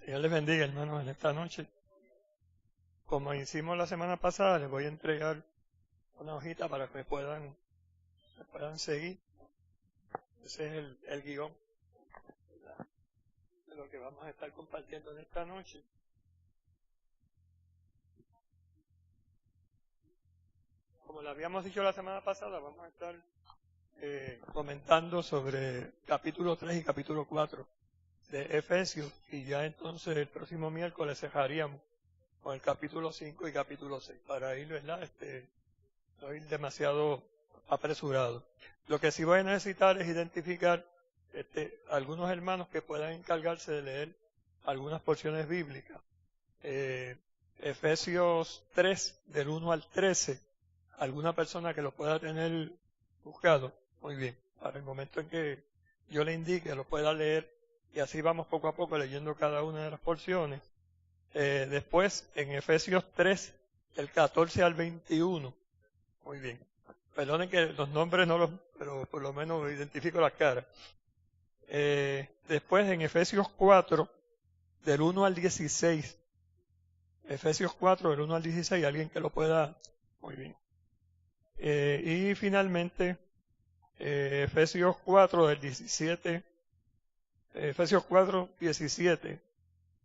Dios les bendiga, hermanos, en esta noche. Como hicimos la semana pasada, les voy a entregar una hojita para que me puedan seguir. Ese es el guión de lo que vamos a estar compartiendo en esta noche. Como le habíamos dicho la semana pasada, vamos a estar comentando sobre capítulo 3 y capítulo 4 de Efesios, y ya entonces el próximo miércoles cerraríamos con el capítulo 5 y capítulo 6, para ir, ¿verdad? No ir demasiado apresurado. Lo que sí voy a necesitar es identificar algunos hermanos que puedan encargarse de leer algunas porciones bíblicas. Efesios 3, del 1 al 13, alguna persona que lo pueda tener buscado, muy bien, para el momento en que yo le indique, lo pueda leer, y así vamos poco a poco leyendo cada una de las porciones. Después, en Efesios 3, del 14 al 21, muy bien. Perdonen que los nombres no los, pero por lo menos identifico las caras. Después, en Efesios 4, del 1 al 16. Efesios 4, del 1 al 16, alguien que lo pueda, muy bien. Y finalmente, Efesios 4, del 17, Efesios 4, 17,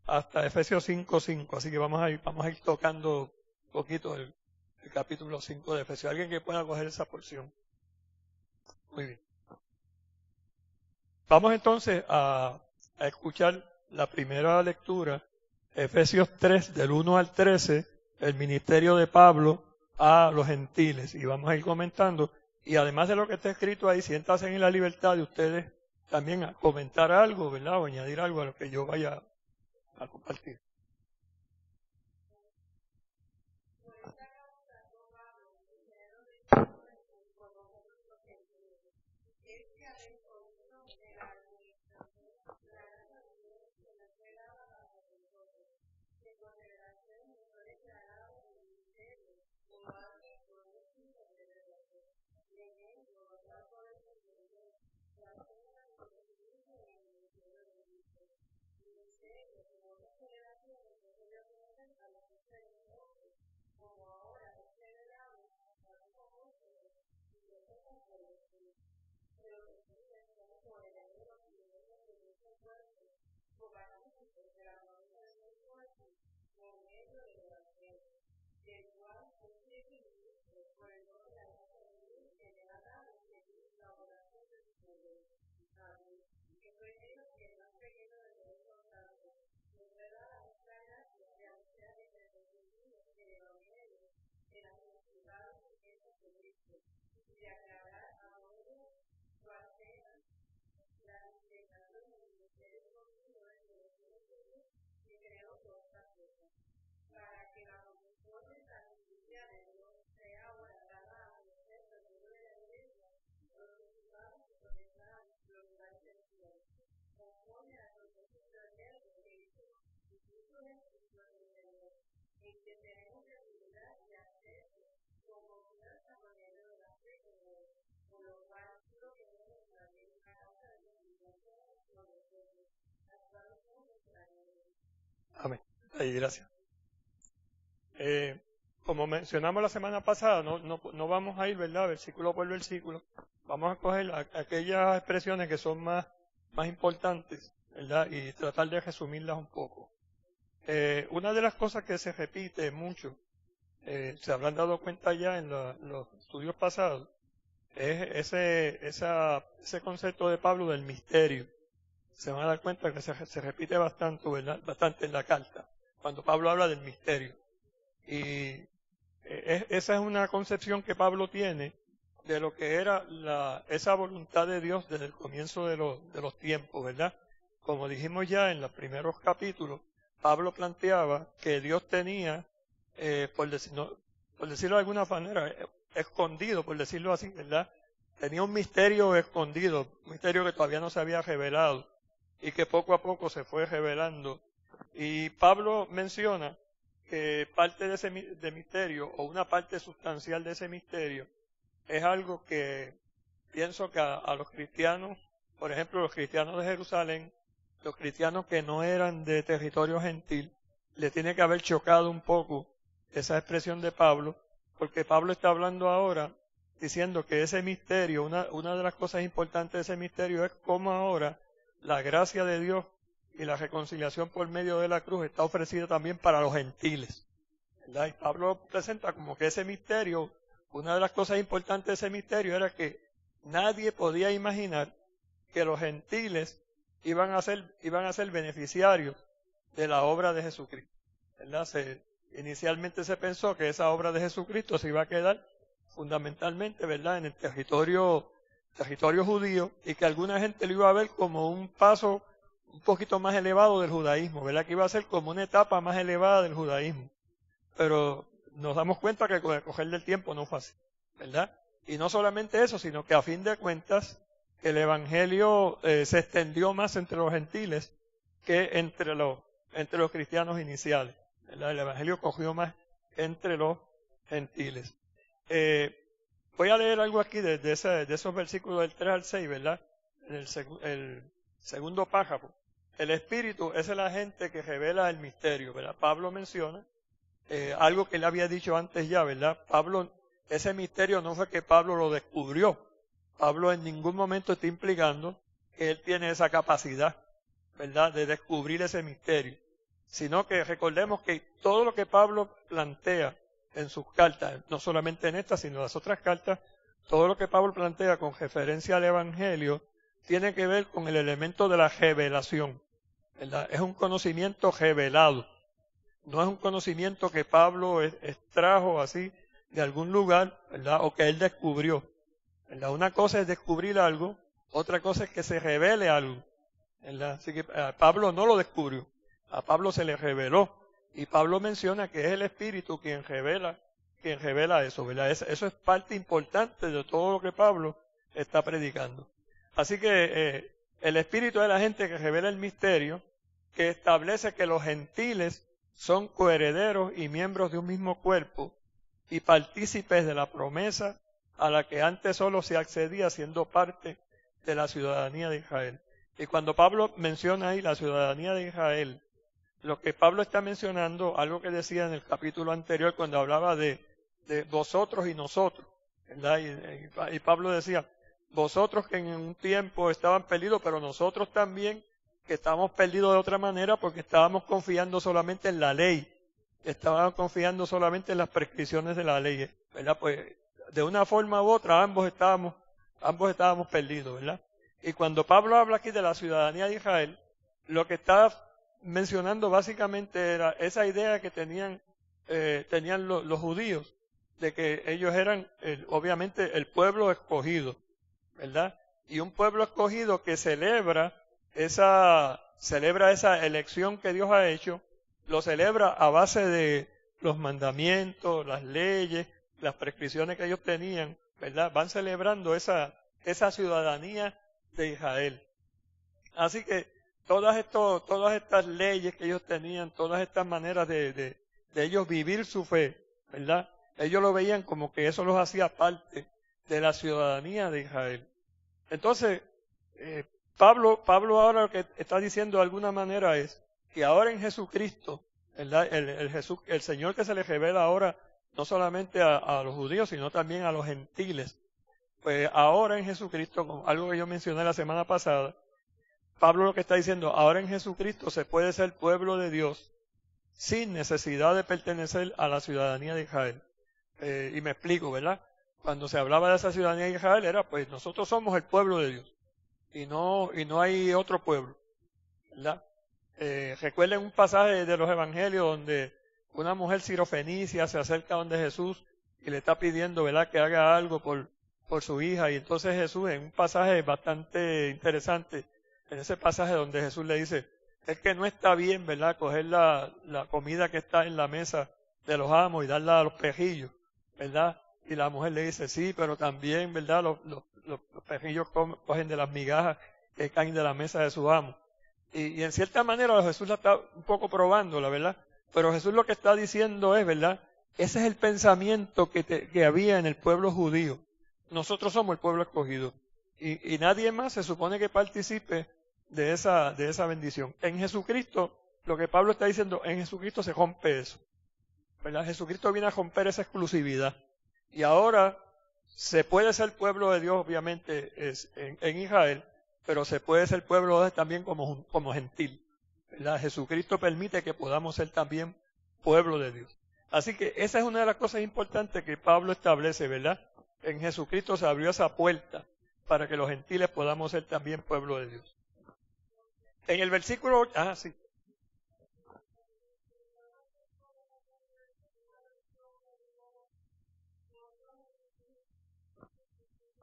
hasta Efesios 5, 5. Así que vamos a ir tocando un poquito el capítulo 5 de Efesios. Alguien que pueda coger esa porción. Muy bien. Vamos entonces a escuchar la primera lectura, Efesios 3, del 1 al 13, el ministerio de Pablo a los gentiles. Y vamos a ir comentando. Y además de lo que está escrito ahí, siéntanse en la libertad de ustedes también a comentar algo, ¿verdad? O añadir algo a lo que yo vaya a compartir. Amén. Ahí, gracias. Como mencionamos la semana pasada, no vamos a ir, ¿verdad?, versículo por versículo. Vamos a coger aquellas expresiones que son más importantes, ¿verdad?, y tratar de resumirlas un poco. Una de las cosas que se repite mucho, se habrán dado cuenta ya en los estudios pasados, es ese concepto de Pablo del misterio. Se van a dar cuenta que se repite bastante, ¿verdad?, bastante en la carta, cuando Pablo habla del misterio. Y esa es una concepción que Pablo tiene de lo que era esa voluntad de Dios desde el comienzo de los tiempos, ¿verdad? Como dijimos ya en los primeros capítulos, Pablo planteaba que Dios tenía, por decirlo de alguna manera, escondido, por decirlo así, ¿verdad? Tenía un misterio escondido, un misterio que todavía no se había revelado y que poco a poco se fue revelando. Y Pablo menciona que parte de ese misterio, o una parte sustancial de ese misterio, es algo que pienso que a los cristianos, por ejemplo, los cristianos de Jerusalén, los cristianos que no eran de territorio gentil, le tiene que haber chocado un poco esa expresión de Pablo, porque Pablo está hablando ahora diciendo que ese misterio, una de las cosas importantes de ese misterio es cómo ahora la gracia de Dios y la reconciliación por medio de la cruz está ofrecida también para los gentiles, ¿verdad? Y Pablo presenta como que ese misterio, una de las cosas importantes de ese misterio era que nadie podía imaginar que los gentiles iban a ser beneficiarios de la obra de Jesucristo, ¿verdad? Inicialmente se pensó que esa obra de Jesucristo se iba a quedar fundamentalmente, ¿verdad?, en el territorio judío, y que alguna gente lo iba a ver como un paso un poquito más elevado del judaísmo, ¿verdad?, que iba a ser como una etapa más elevada del judaísmo. Pero nos damos cuenta que con el correr del tiempo no fue así, ¿verdad? Y no solamente eso, sino que a fin de cuentas el evangelio se extendió más entre los gentiles que entre los cristianos iniciales, ¿verdad? El evangelio cogió más entre los gentiles. Voy a leer algo aquí de esos versículos del 3 al 6, ¿verdad? En el segundo párrafo. El Espíritu es el agente que revela el misterio, ¿verdad? Pablo menciona algo que él había dicho antes ya, ¿verdad? Ese misterio no fue que Pablo lo descubrió. Pablo en ningún momento está implicando que él tiene esa capacidad, ¿verdad?, de descubrir ese misterio. Sino que recordemos que todo lo que Pablo plantea en sus cartas, no solamente en esta, sino en las otras cartas, todo lo que Pablo plantea con referencia al Evangelio tiene que ver con el elemento de la revelación, ¿verdad? Es un conocimiento revelado, no es un conocimiento que Pablo extrajo así de algún lugar, ¿verdad?, o que él descubrió, ¿verdad? Una cosa es descubrir algo, otra cosa es que se revele algo, ¿verdad? Así que Pablo no lo descubrió, a Pablo se le reveló. Y Pablo menciona que es el Espíritu quien revela eso, ¿verdad? Eso es parte importante de todo lo que Pablo está predicando. Así que el Espíritu es la gente que revela el misterio, que establece que los gentiles son coherederos y miembros de un mismo cuerpo y partícipes de la promesa a la que antes solo se accedía siendo parte de la ciudadanía de Israel. Y cuando Pablo menciona ahí la ciudadanía de Israel, lo que Pablo está mencionando, algo que decía en el capítulo anterior cuando hablaba de vosotros y nosotros, ¿verdad? Y Pablo decía, vosotros que en un tiempo estaban perdidos, pero nosotros también que estábamos perdidos de otra manera porque estábamos confiando solamente en la ley, estábamos confiando solamente en las prescripciones de la ley, ¿verdad? Pues de una forma u otra ambos estábamos perdidos, ¿verdad? Y cuando Pablo habla aquí de la ciudadanía de Israel, lo que está mencionando básicamente era esa idea que tenían los judíos, de que ellos eran obviamente el pueblo escogido, ¿verdad? Y un pueblo escogido que celebra esa elección que Dios ha hecho, lo celebra a base de los mandamientos, las leyes, las prescripciones que ellos tenían, ¿verdad? Van celebrando esa ciudadanía de Israel. Así que todas estas leyes que ellos tenían, todas estas maneras de ellos vivir su fe, ¿verdad? Ellos lo veían como que eso los hacía parte de la ciudadanía de Israel. Entonces, Pablo ahora lo que está diciendo de alguna manera es que ahora en Jesucristo, ¿verdad? El Señor que se le revela ahora no solamente a los judíos, sino también a los gentiles. Pues ahora en Jesucristo, como algo que yo mencioné la semana pasada, Pablo lo que está diciendo, ahora en Jesucristo se puede ser pueblo de Dios sin necesidad de pertenecer a la ciudadanía de Israel. Y me explico, ¿verdad? Cuando se hablaba de esa ciudadanía de Israel era, pues nosotros somos el pueblo de Dios y no hay otro pueblo, ¿verdad? Recuerden un pasaje de los evangelios donde una mujer sirofenicia se acerca donde Jesús y le está pidiendo, ¿verdad?, que haga algo por su hija, y entonces Jesús, en un pasaje bastante interesante, en ese pasaje donde Jesús le dice, es que no está bien, ¿verdad?, coger la comida que está en la mesa de los amos y darla a los pejillos, ¿verdad? Y la mujer le dice, sí, pero también, ¿verdad?, los pejillos cogen de las migajas que caen de la mesa de su amo. Y en cierta manera Jesús la está un poco probando, la verdad. Pero Jesús lo que está diciendo es, ¿verdad?, ese es el pensamiento que había en el pueblo judío. Nosotros somos el pueblo escogido. Y nadie más se supone que participe de esa bendición. En Jesucristo, lo que Pablo está diciendo, en Jesucristo se rompe eso, ¿verdad? Jesucristo viene a romper esa exclusividad. Y ahora se puede ser pueblo de Dios, obviamente, en Israel, pero se puede ser pueblo de Dios también como gentil, ¿verdad? Jesucristo permite que podamos ser también pueblo de Dios. Así que esa es una de las cosas importantes que Pablo establece, ¿verdad? En Jesucristo se abrió esa puerta para que los gentiles podamos ser también pueblo de Dios. En el versículo... sí.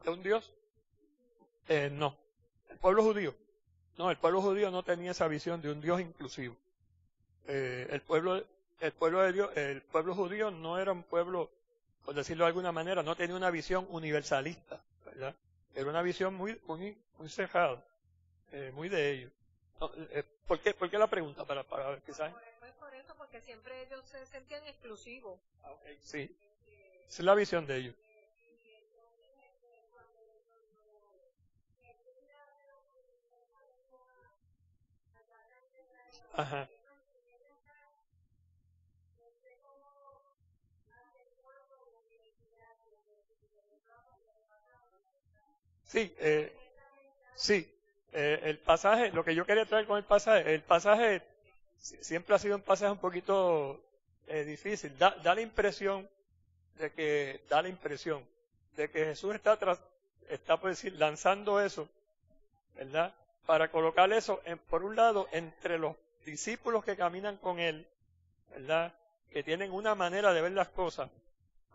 ¿De un Dios? No. El pueblo judío. No, el pueblo judío no tenía esa visión de un Dios inclusivo. El pueblo de Dios, el pueblo judío no era un pueblo, por decirlo de alguna manera, no tenía una visión universalista, ¿verdad? Era una visión muy cerrada, muy de ellos. No, ¿por qué la pregunta? Para ver, quizás. Pues por eso, porque siempre ellos se sentían exclusivos. Okay, sí, esa es la visión de ellos. Ajá. Sí, sí. El pasaje, lo que yo quería traer con el pasaje siempre ha sido un pasaje un poquito difícil. Da la impresión de que Jesús está por decir, lanzando eso, ¿verdad? Para colocar eso, por un lado, entre los discípulos que caminan con él, ¿verdad? Que tienen una manera de ver las cosas,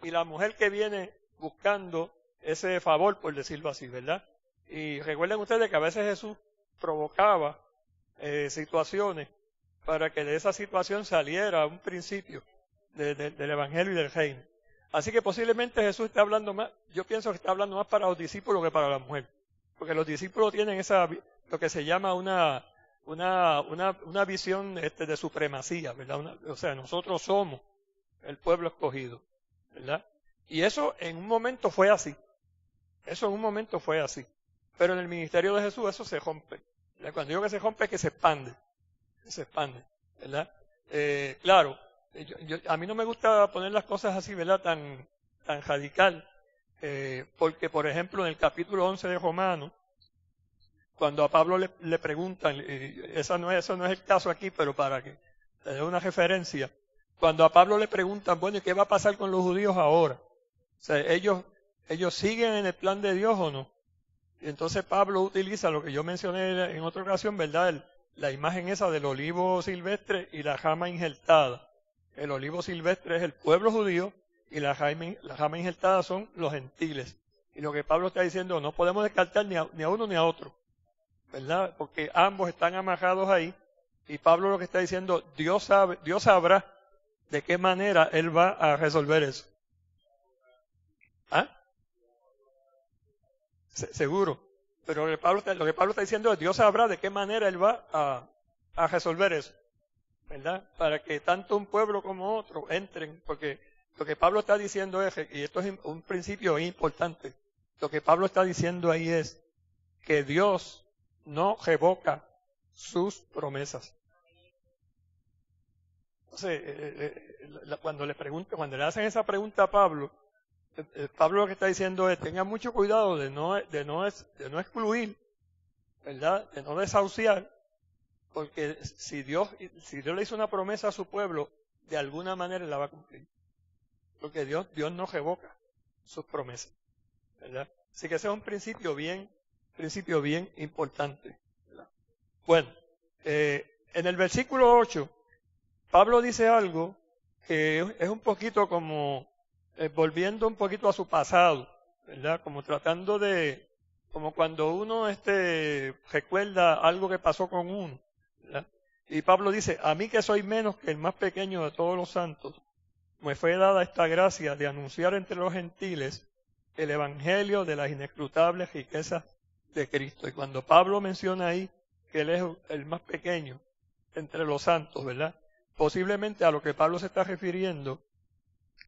y la mujer que viene buscando ese favor, por decirlo así, ¿verdad? Y recuerden ustedes que a veces Jesús provocaba situaciones para que de esa situación saliera un principio del Evangelio y del reino. Así que posiblemente Jesús está hablando más, yo pienso que está hablando más para los discípulos que para la mujer, porque los discípulos tienen lo que se llama una visión de supremacía, ¿verdad? O sea, nosotros somos el pueblo escogido, ¿verdad? Y eso en un momento fue así. Pero en el ministerio de Jesús eso se rompe. ¿Verdad? Cuando digo que se rompe es que se expande, ¿verdad? Claro, a mí no me gusta poner las cosas así, ¿verdad? Tan radical, porque por ejemplo en el capítulo 11 de Romanos, cuando a Pablo le preguntan, eso no es el caso aquí, pero para que te dé una referencia, cuando a Pablo le preguntan, bueno, ¿y qué va a pasar con los judíos ahora? O sea, ellos siguen en el plan de Dios o no. Y entonces Pablo utiliza lo que yo mencioné en otra ocasión, ¿verdad? La imagen esa del olivo silvestre y la rama injertada. El olivo silvestre es el pueblo judío y la rama injertada son los gentiles. Y lo que Pablo está diciendo, no podemos descartar ni a uno ni a otro, ¿verdad? Porque ambos están amarrados ahí. Y Pablo lo que está diciendo, Dios sabrá de qué manera él va a resolver eso. ¿Ah? Seguro. Pero lo que Pablo está diciendo es, Dios sabrá de qué manera él va a resolver eso, ¿verdad? Para que tanto un pueblo como otro entren, porque lo que Pablo está diciendo es, y esto es un principio importante, lo que Pablo está diciendo ahí es que Dios no revoca sus promesas. Entonces, cuando le hacen esa pregunta a Pablo, Pablo lo que está diciendo es, tengan mucho cuidado de no excluir, ¿verdad? De no desahuciar, porque si Dios le hizo una promesa a su pueblo, de alguna manera la va a cumplir. Porque Dios no revoca sus promesas, ¿verdad? Así que ese es un principio bien importante, ¿verdad? Bueno, en el versículo 8, Pablo dice algo que es un poquito como volviendo un poquito a su pasado, ¿verdad? Como tratando como cuando uno recuerda algo que pasó con uno, ¿verdad? Y Pablo dice, a mí que soy menos que el más pequeño de todos los santos, me fue dada esta gracia de anunciar entre los gentiles el evangelio de las inescrutables riquezas de Cristo. Y cuando Pablo menciona ahí que él es el más pequeño entre los santos, ¿verdad? Posiblemente a lo que Pablo se está refiriendo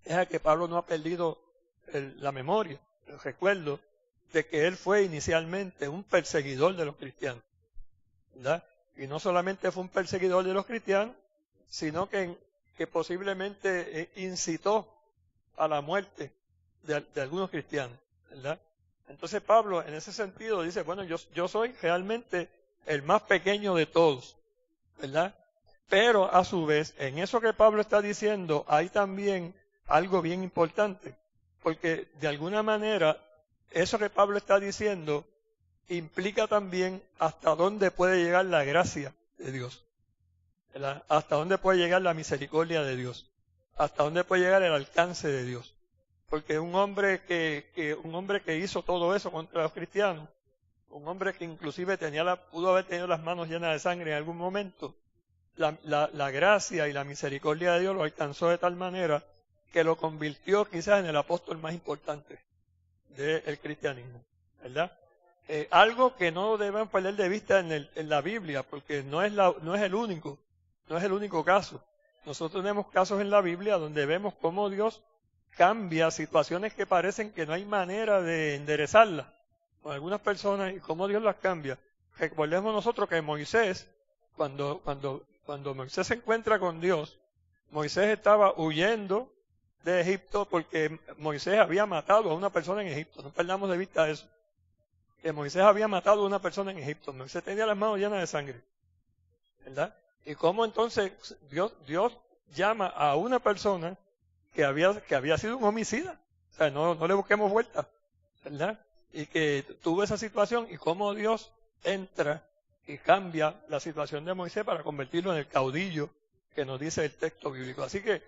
es a que Pablo no ha perdido la memoria, el recuerdo de que él fue inicialmente un perseguidor de los cristianos. ¿verdad? Y no solamente fue un perseguidor de los cristianos, sino que posiblemente incitó a la muerte de algunos cristianos, ¿verdad? Entonces Pablo en ese sentido dice, bueno, yo soy realmente el más pequeño de todos, ¿verdad? Pero a su vez, en eso que Pablo está diciendo, hay también algo bien importante, porque de alguna manera, eso que Pablo está diciendo implica también hasta dónde puede llegar la gracia de Dios, ¿verdad? Hasta dónde puede llegar la misericordia de Dios, hasta dónde puede llegar el alcance de Dios. Porque un hombre que hizo todo eso contra los cristianos, un hombre que inclusive pudo haber tenido las manos llenas de sangre en algún momento, la gracia y la misericordia de Dios lo alcanzó de tal manera que lo convirtió quizás en el apóstol más importante del cristianismo, ¿verdad? Algo que no deben perder de vista en la Biblia, porque no es el único caso. Nosotros tenemos casos en la Biblia donde vemos cómo Dios cambia situaciones que parecen que no hay manera de enderezarlas con algunas personas y cómo Dios las cambia. Recordemos nosotros que Moisés, cuando Moisés se encuentra con Dios, Moisés estaba huyendo de Egipto porque Moisés había matado a una persona en Egipto. No perdamos de vista eso. Que Moisés había matado a una persona en Egipto. Moisés tenía las manos llenas de sangre, ¿verdad? Y cómo entonces Dios llama a una persona que había sido un homicida. O sea, no le busquemos vuelta, ¿verdad? Y que tuvo esa situación y cómo Dios entra y cambia la situación de Moisés para convertirlo en el caudillo que nos dice el texto bíblico. Así que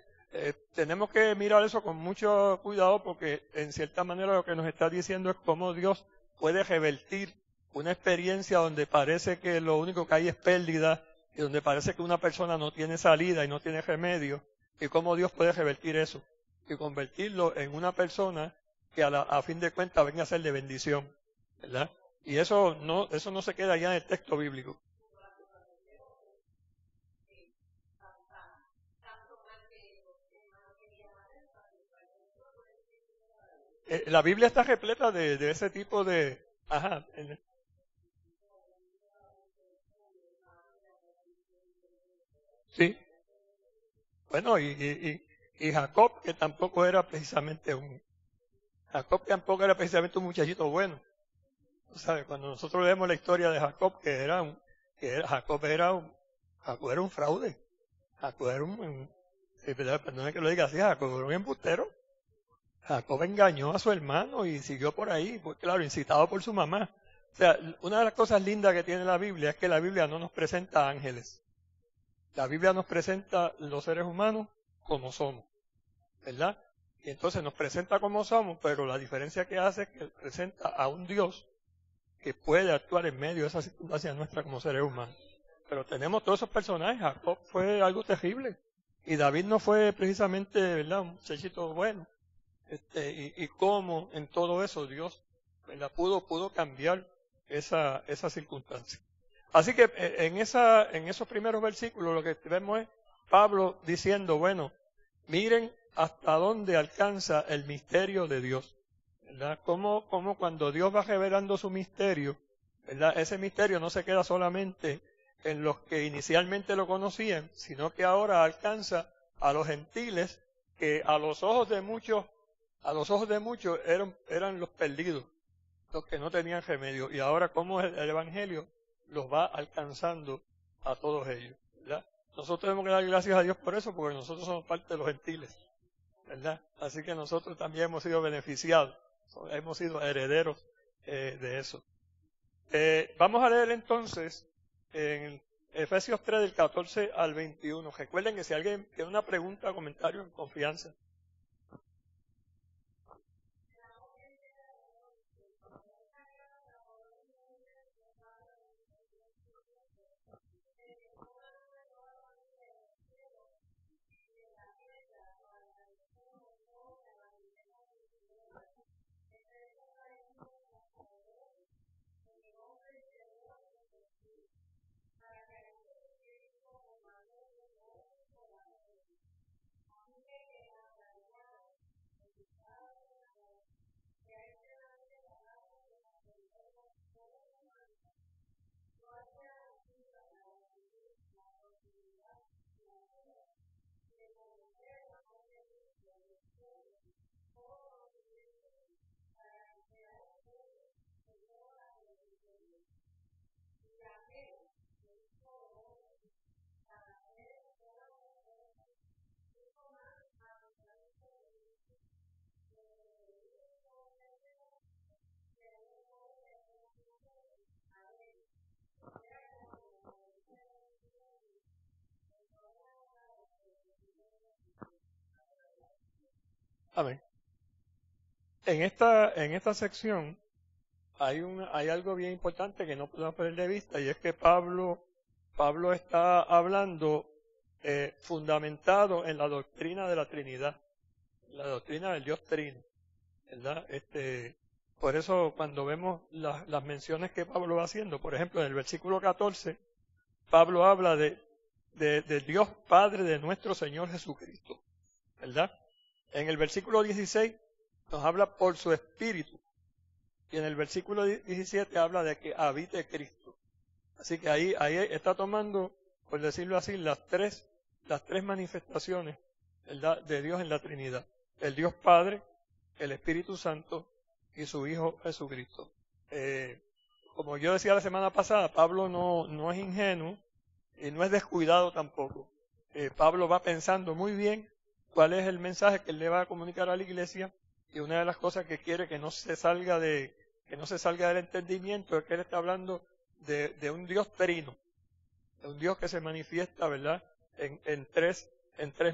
tenemos que mirar eso con mucho cuidado porque en cierta manera lo que nos está diciendo es cómo Dios puede revertir una experiencia donde parece que lo único que hay es pérdida y donde parece que una persona no tiene salida y no tiene remedio, y cómo Dios puede revertir eso y convertirlo en una persona que a fin de cuentas venga a ser de bendición, ¿verdad? Y eso no se queda ya en el texto bíblico. La Biblia está repleta de ese tipo de... Ajá. Sí. Bueno, y Jacob, que tampoco era precisamente un muchachito bueno. ¿Sabes? Cuando nosotros leemos la historia de Jacob, Jacob era un fraude. Jacob era perdón que lo diga así, Jacob era un embustero. Jacob engañó a su hermano y siguió por ahí, pues claro, incitado por su mamá. O sea, una de las cosas lindas que tiene la Biblia es que la Biblia no nos presenta ángeles. La Biblia nos presenta los seres humanos como somos, ¿verdad? Y entonces nos presenta como somos, pero la diferencia que hace es que presenta a un Dios que puede actuar en medio de esas circunstancias nuestras como seres humanos. Pero tenemos todos esos personajes. Jacob fue algo terrible. Y David no fue precisamente, ¿verdad?, un muchachito bueno. Y cómo en todo eso Dios, ¿verdad?, pudo cambiar esa circunstancia. Así que en esos primeros versículos lo que vemos es Pablo diciendo, bueno, miren hasta dónde alcanza el misterio de Dios, ¿verdad? Como cuando Dios va revelando su misterio, ¿verdad? Ese misterio no se queda solamente en los que inicialmente lo conocían, sino que ahora alcanza a los gentiles que a los ojos de muchos eran los perdidos, los que no tenían remedio. Y ahora como el Evangelio los va alcanzando a todos ellos, ¿verdad? Nosotros tenemos que dar gracias a Dios por eso, porque nosotros somos parte de los gentiles, ¿verdad? Así que nosotros también hemos sido beneficiados, hemos sido herederos de eso. Vamos a leer entonces en Efesios 3 del 14 al 21. Recuerden que si alguien tiene una pregunta o comentario, en confianza. Amén. En esta sección hay algo bien importante que no podemos perder de vista, y es que Pablo está hablando fundamentado en la doctrina de la Trinidad, la doctrina del Dios Trino, ¿verdad? Por eso cuando vemos las menciones que Pablo va haciendo, por ejemplo, en el versículo 14, Pablo habla de Dios Padre de nuestro Señor Jesucristo, ¿verdad? En el versículo 16 nos habla por su Espíritu, y en el versículo 17 habla de que habite Cristo. Así que ahí está tomando, por decirlo así, las tres manifestaciones, ¿verdad?, de Dios en la Trinidad: el Dios Padre, el Espíritu Santo y su Hijo Jesucristo. Como yo decía la semana pasada, Pablo no es ingenuo y no es descuidado tampoco. Pablo va pensando muy bien cuál es el mensaje que él le va a comunicar a la iglesia, y una de las cosas que quiere que no se salga del entendimiento es que él está hablando de un Dios trino, de un Dios que se manifiesta, ¿verdad?, en tres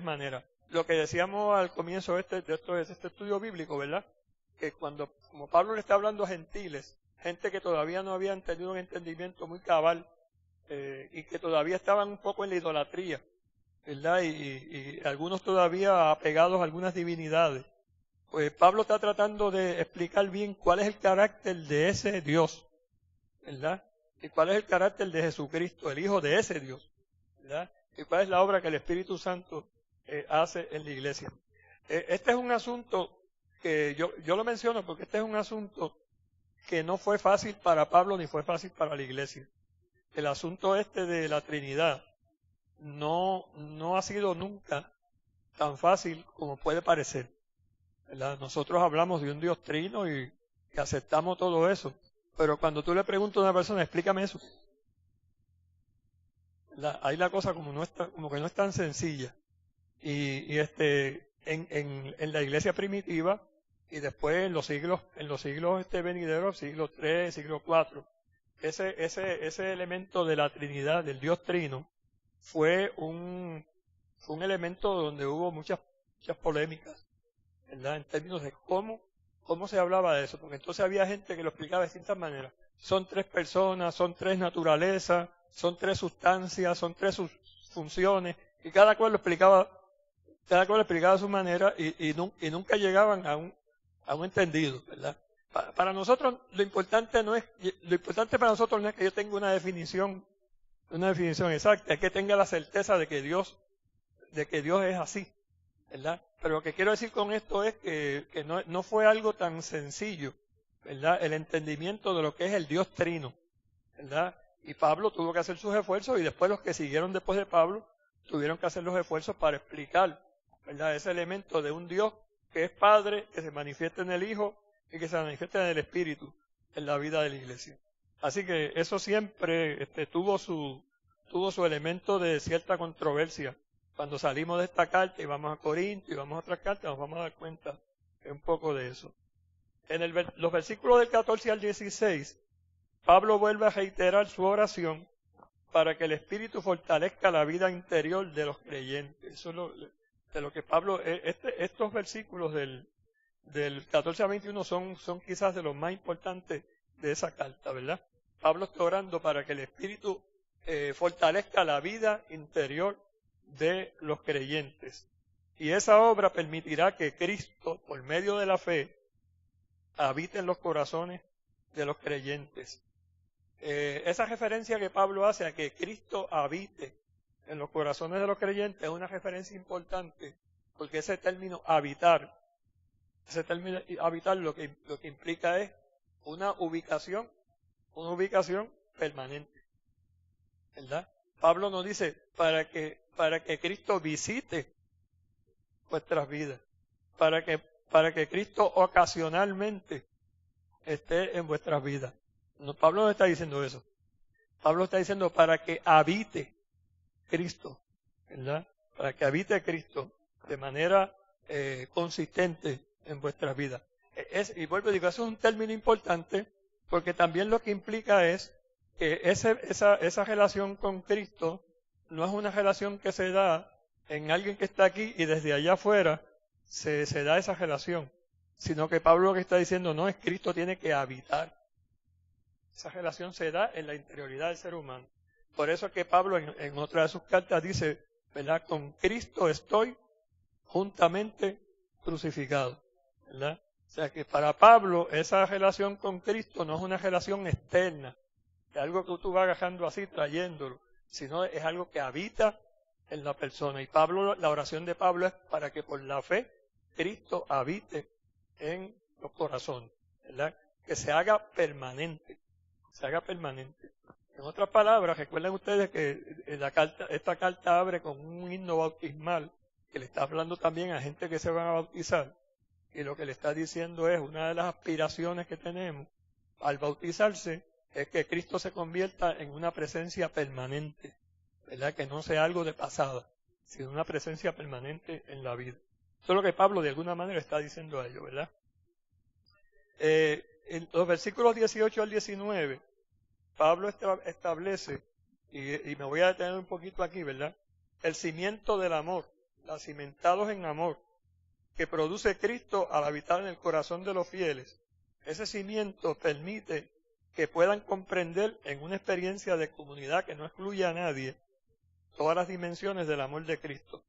maneras. Lo que decíamos al comienzo de este estudio bíblico, ¿verdad?, que como Pablo le está hablando a gentiles, gente que todavía no habían tenido un entendimiento muy cabal, y que todavía estaban un poco en la idolatría, ¿verdad?, y algunos todavía apegados a algunas divinidades. Pues Pablo está tratando de explicar bien cuál es el carácter de ese Dios, ¿verdad?, y cuál es el carácter de Jesucristo, el Hijo de ese Dios, ¿verdad?, y cuál es la obra que el Espíritu Santo hace en la iglesia. Este es un asunto que yo lo menciono porque este es un asunto que no fue fácil para Pablo ni fue fácil para la iglesia. El asunto de la Trinidad no ha sido nunca tan fácil como puede parecer, ¿verdad? Nosotros hablamos de un Dios trino y aceptamos todo eso, pero cuando tú le preguntas a una persona, explícame eso, ahí la cosa como que no es tan sencilla. Y en la iglesia primitiva, y después en los siglos venideros, siglo III, siglo IV, ese elemento de la Trinidad, del Dios trino, fue un elemento donde hubo muchas polémicas, ¿verdad?, en términos de cómo se hablaba de eso, porque entonces había gente que lo explicaba de distintas maneras. Son tres personas, son tres naturalezas, son tres sustancias, son tres funciones, y cada cual lo explicaba a su manera, y nunca llegaban a un entendido, ¿verdad? Para nosotros lo importante para nosotros no es que yo tenga una definición exacta, es que tenga la certeza de que Dios es así, ¿verdad? Pero lo que quiero decir con esto es que no fue algo tan sencillo, ¿verdad?, el entendimiento de lo que es el Dios trino, ¿verdad? Y Pablo tuvo que hacer sus esfuerzos, y después los que siguieron después de Pablo tuvieron que hacer los esfuerzos para explicar, ¿verdad?, ese elemento de un Dios que es Padre, que se manifiesta en el Hijo y que se manifiesta en el Espíritu en la vida de la iglesia. Así que eso siempre tuvo su elemento de cierta controversia. Cuando salimos de esta carta y vamos a Corinto y vamos a otras cartas, nos vamos a dar cuenta un poco de eso. En los versículos del 14 al 16, Pablo vuelve a reiterar su oración para que el Espíritu fortalezca la vida interior de los creyentes. Eso es de lo que Pablo, estos versículos del 14 al 21 son quizás de los más importantes de esa carta, ¿verdad? Pablo está orando para que el Espíritu fortalezca la vida interior de los creyentes. Y esa obra permitirá que Cristo, por medio de la fe, habite en los corazones de los creyentes. Esa referencia que Pablo hace a que Cristo habite en los corazones de los creyentes es una referencia importante, porque ese término habitar lo que implica es una ubicación permanente, ¿verdad? Pablo nos dice para que Cristo visite vuestras vidas, para que Cristo ocasionalmente esté en vuestras vidas. No, Pablo no está diciendo eso. Pablo está diciendo para que habite Cristo, ¿verdad? Para que habite Cristo de manera consistente en vuestras vidas. Y vuelvo a decir, eso es un término importante, porque también lo que implica es que esa relación con Cristo no es una relación que se da en alguien que está aquí y desde allá afuera se da esa relación, sino que Pablo lo que está diciendo no es Cristo tiene que habitar. Esa relación se da en la interioridad del ser humano. Por eso es que Pablo en otra de sus cartas dice, ¿verdad? Con Cristo estoy juntamente crucificado, ¿verdad? O sea que para Pablo esa relación con Cristo no es una relación externa, es algo que tú vas agarrando así, trayéndolo, sino es algo que habita en la persona. Y Pablo, la oración de Pablo es para que por la fe Cristo habite en los corazones, ¿verdad? Que se haga permanente, se haga permanente. En otras palabras, recuerden ustedes que esta carta abre con un himno bautismal que le está hablando también a gente que se van a bautizar. Y lo que le está diciendo es, una de las aspiraciones que tenemos al bautizarse es que Cristo se convierta en una presencia permanente, ¿verdad? Que no sea algo de pasada, sino una presencia permanente en la vida. Eso es lo que Pablo de alguna manera está diciendo a ellos, ¿verdad? En los versículos 18 al 19, Pablo establece, y me voy a detener un poquito aquí, ¿verdad? El cimiento del amor, los cimentados en amor, que produce Cristo al habitar en el corazón de los fieles. Ese cimiento permite que puedan comprender en una experiencia de comunidad que no excluye a nadie todas las dimensiones del amor de Cristo.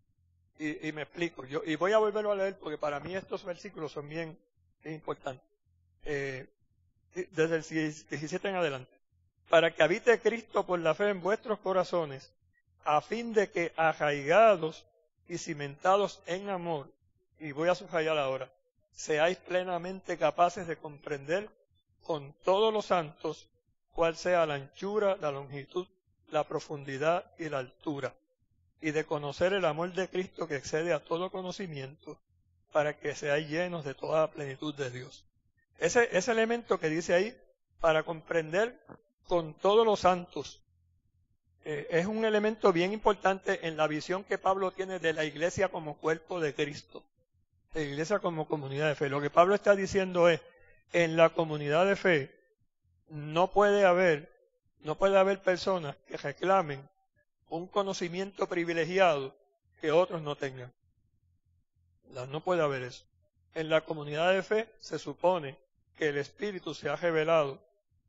Y me explico, y voy a volverlo a leer porque para mí estos versículos son bien importantes. Desde el 17 en adelante. Para que habite Cristo por la fe en vuestros corazones, a fin de que arraigados y cimentados en amor, y voy a subrayar ahora, seáis plenamente capaces de comprender con todos los santos cuál sea la anchura, la longitud, la profundidad y la altura, y de conocer el amor de Cristo que excede a todo conocimiento, para que seáis llenos de toda la plenitud de Dios. Ese elemento que dice ahí, para comprender con todos los santos, es un elemento bien importante en la visión que Pablo tiene de la iglesia como cuerpo de Cristo, la iglesia como comunidad de fe. Lo que Pablo está diciendo es, en la comunidad de fe no puede haber personas que reclamen un conocimiento privilegiado que otros no tengan. No puede haber eso. En la comunidad de fe se supone que el Espíritu se ha revelado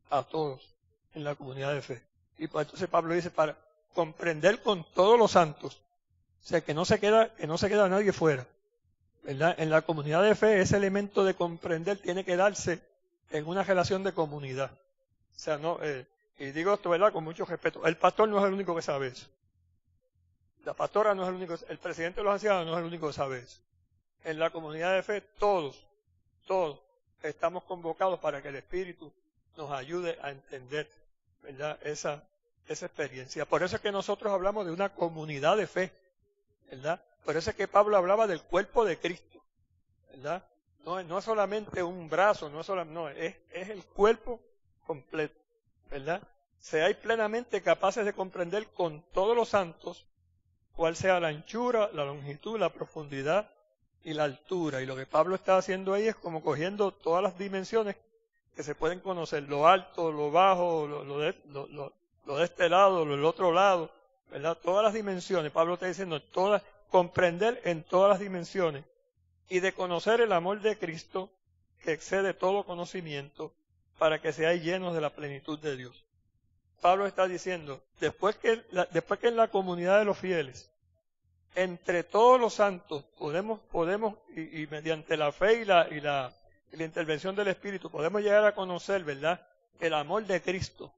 a todos en la comunidad de fe. Y pues entonces Pablo dice, para comprender con todos los santos, o sea, que no se queda nadie fuera, ¿verdad? En la comunidad de fe ese elemento de comprender tiene que darse en una relación de comunidad. O sea, no, y digo esto, ¿verdad? Con mucho respeto. El pastor no es el único que sabe eso. La pastora no es el único, el presidente de los ancianos no es el único que sabe eso. En la comunidad de fe todos estamos convocados para que el Espíritu nos ayude a entender, ¿verdad? Esa experiencia. Por eso es que nosotros hablamos de una comunidad de fe, ¿verdad? Por eso es que Pablo hablaba del cuerpo de Cristo, ¿verdad? No es solamente un brazo, es el cuerpo completo, ¿verdad? Seáis plenamente capaces de comprender con todos los santos cuál sea la anchura, la longitud, la profundidad y la altura. Y lo que Pablo está haciendo ahí es como cogiendo todas las dimensiones que se pueden conocer, lo alto, lo bajo, lo de este lado, lo del otro lado, ¿verdad? Todas las dimensiones. Pablo está diciendo comprender en todas las dimensiones y de conocer el amor de Cristo que excede todo conocimiento para que seáis llenos de la plenitud de Dios. Pablo está diciendo, después que en la comunidad de los fieles, entre todos los santos, podemos y mediante la fe y la intervención del Espíritu, podemos llegar a conocer, ¿verdad?, el amor de Cristo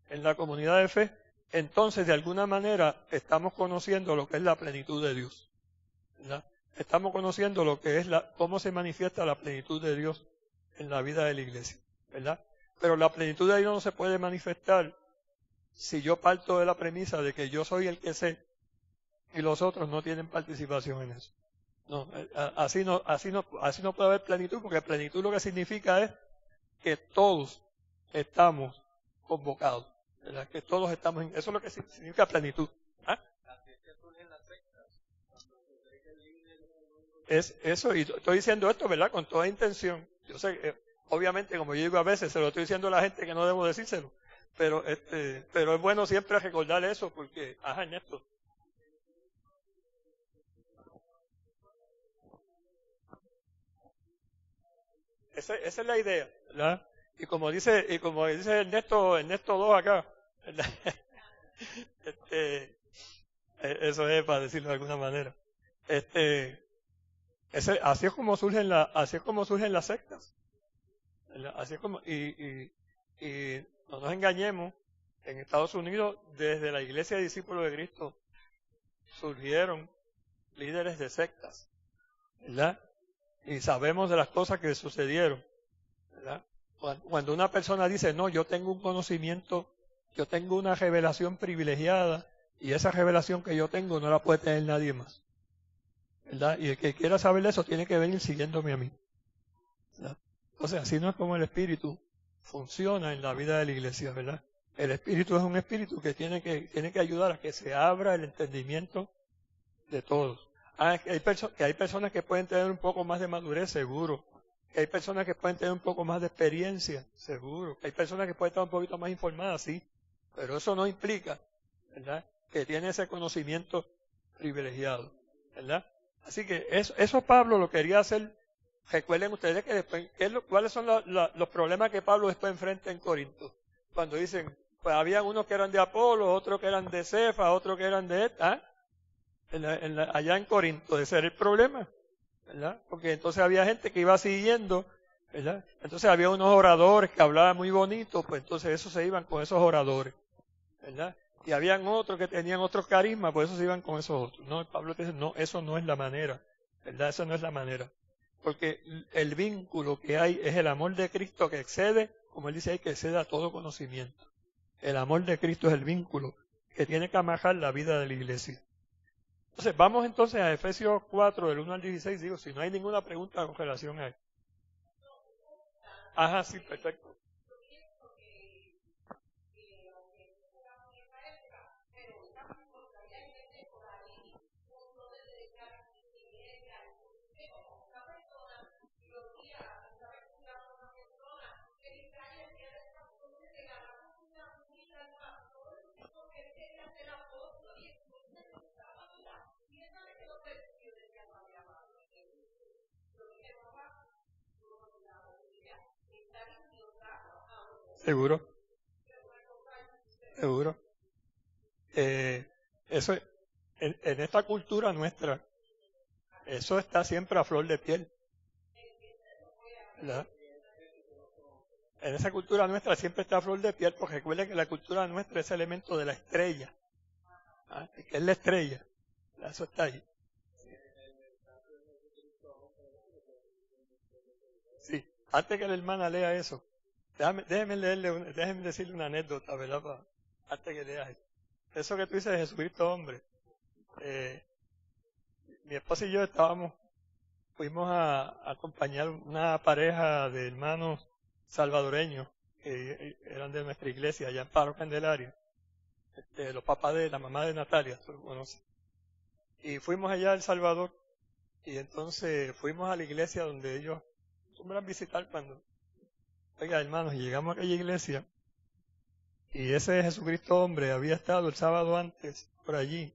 en la comunidad de fe. Entonces, de alguna manera, estamos conociendo lo que es la plenitud de Dios, ¿verdad? Estamos conociendo lo que es cómo se manifiesta la plenitud de Dios en la vida de la iglesia, ¿verdad? Pero la plenitud de Dios no se puede manifestar si yo parto de la premisa de que yo soy el que sé y los otros no tienen participación en eso. No, así no puede haber plenitud, porque plenitud lo que significa es que todos estamos convocados, ¿verdad? Que todos estamos eso es lo que significa plenitud. ¿Ah? Es eso, y estoy diciendo esto, ¿verdad?, con toda intención. Yo sé, obviamente, como yo digo a veces, se lo estoy diciendo a la gente que no debo decírselo, pero es bueno siempre recordar eso, porque, Ernesto. Esa es la idea, ¿verdad? Y como dice Ernesto 2 acá, ¿verdad? Este, eso es para decirlo de alguna manera. Así es como surgen las sectas. ¿Verdad? Así es como, y no nos engañemos, en Estados Unidos, desde la Iglesia de Discípulos de Cristo, surgieron líderes de sectas, ¿verdad? Y sabemos de las cosas que sucedieron, ¿verdad? Cuando una persona dice, no, yo tengo un conocimiento, yo tengo una revelación privilegiada, y esa revelación que yo tengo no la puede tener nadie más, ¿verdad? Y el que quiera saber eso tiene que venir siguiéndome a mí, ¿verdad? Entonces, así no es como el Espíritu funciona en la vida de la iglesia, ¿verdad? El Espíritu es un Espíritu que tiene que ayudar a que se abra el entendimiento de todos. Que hay personas que pueden tener un poco más de madurez, seguro. Que hay personas que pueden tener un poco más de experiencia, seguro. Que hay personas que pueden estar un poquito más informadas, sí. Pero eso no implica, ¿verdad?, que tiene ese conocimiento privilegiado, ¿verdad? Así que eso Pablo lo quería hacer. Recuerden ustedes que después, ¿cuáles son los problemas que Pablo después enfrenta en Corinto? Cuando dicen, pues había unos que eran de Apolo, otros que eran de Cefa, otros que eran de allá en Corinto. Ese era el problema, ¿verdad? Porque entonces había gente que iba siguiendo, ¿verdad? Entonces había unos oradores que hablaban muy bonito, pues entonces esos se iban con esos oradores, ¿verdad? Y habían otros que tenían otros carismas, pues esos se iban con esos otros. No, Pablo dice, no, eso no es la manera, ¿verdad? Eso no es la manera. Porque el vínculo que hay es el amor de Cristo que excede, como él dice ahí, que excede a todo conocimiento. El amor de Cristo es el vínculo que tiene que amarrar la vida de la iglesia. Entonces, vamos entonces a Efesios 4, del 1 al 16, digo, si no hay ninguna pregunta con relación a eso. Ajá, sí, perfecto. Seguro, seguro. Eso, en esta cultura nuestra, eso está siempre a flor de piel, ¿verdad? En esa cultura nuestra siempre está a flor de piel, porque recuerden que la cultura nuestra es el elemento de la estrella, ¿ah? Que es la estrella, eso está ahí. Sí, antes que la hermana lea eso, déjeme decirle una anécdota, ¿verdad? Antes que lea eso. Eso que tú dices de Jesucristo, hombre. Mi esposa y yo fuimos a acompañar una pareja de hermanos salvadoreños que eran de nuestra iglesia allá en Paro Candelaria, los papás de la mamá de Natalia, tú lo conoces. Y fuimos allá a El Salvador y entonces fuimos a la iglesia donde ellos acostumbran visitar cuando, oiga hermanos, y llegamos a aquella iglesia y ese Jesucristo hombre había estado el sábado antes por allí,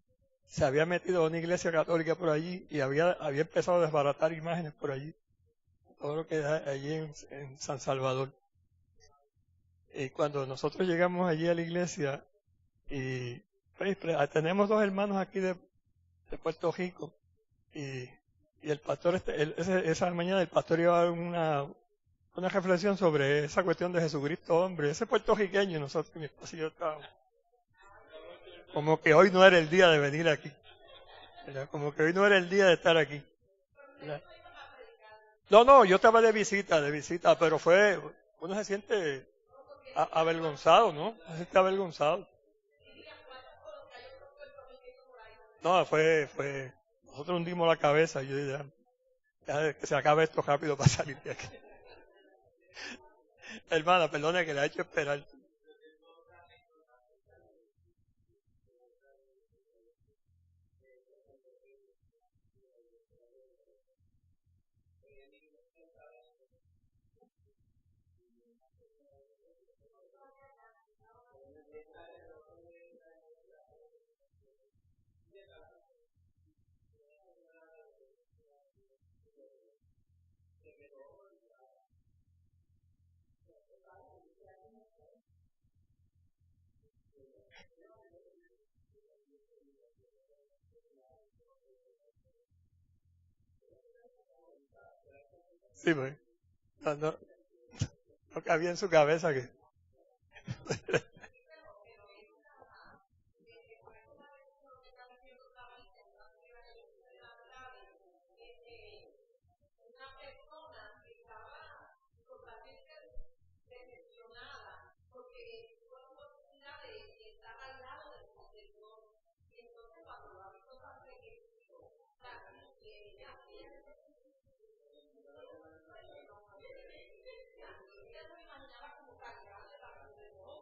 se había metido a una iglesia católica por allí y había empezado a desbaratar imágenes por allí, todo lo que hay allí en San Salvador. Y cuando nosotros llegamos allí a la iglesia, y pues, tenemos dos hermanos aquí de Puerto Rico, y el pastor, esa mañana el pastor iba a dar una reflexión sobre esa cuestión de Jesucristo, hombre, ese puertorriqueño, nosotros, mi esposa y yo estábamos, como que hoy no era el día de venir aquí, ¿verdad? Como que hoy no era el día de estar aquí, ¿verdad? No, yo estaba de visita, pero uno se siente avergonzado, ¿no? Se siente avergonzado. No, nosotros hundimos la cabeza y yo dije, ya que se acabe esto rápido para salir de aquí. Hermana, perdone que le ha hecho esperar. Sí, pues. No cabía en su cabeza que...